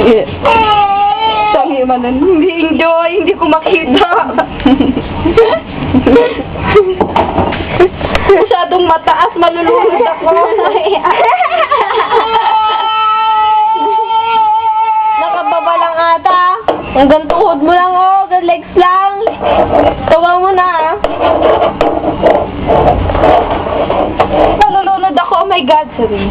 Tangi man nun. Hindi enjoy. Hindi ko makita. Masyadong mataas. Malulunod ako. Nakababa lang ata. Hanggang tuhod mo lang, oh. Hanggang legs lang. Tawa mo na, ah. Malulunod ako. Oh my God. Sorry.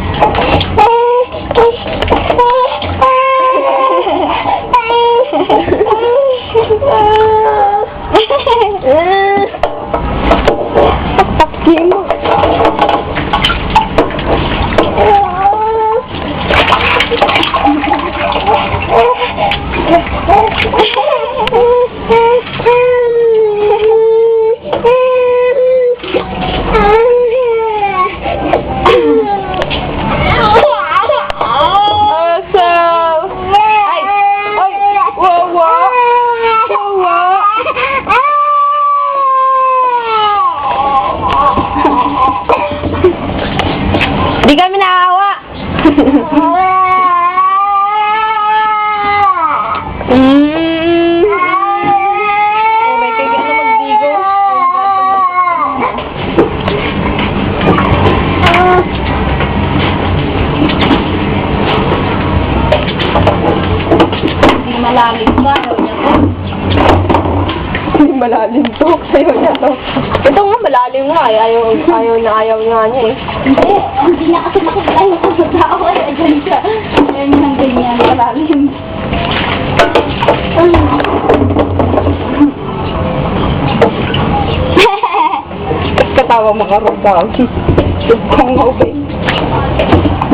Pagpaki mo. Di kami naawa. May kaya na magbigo. Hindi malalim ba? Hindi malalim to. Sa'yo niya to. Ito nga malalim nga eh. Ayaw nga niya eh. Hindi na kasi makakain ko sa tao. Ayan siya. Ayan yung ganyan. Malalim. Katawa makarugdaw. Subkong okay.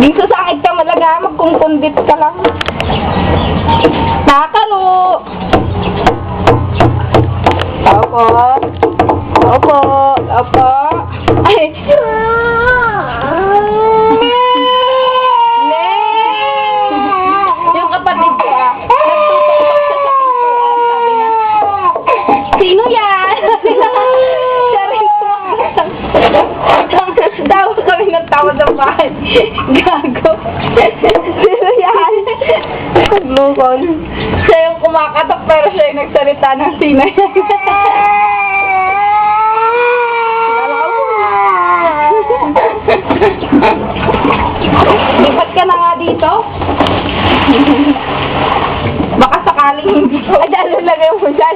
Dito sa akin ka malaga. Magkungkundit ka lang. Nakakaro. Opo. Opo. Opo. Ay. Yung kapatid ko ah. Sino yan? Tawa kami ng tawa sa bahay. Gago. Sino yan? Lukon. Siya yung kumakatok pero siya yung nagsalita ng sino yan. Lipat ka na nga dito. Baka sakaling hindi ko. Ay, dyan lagay mo dyan.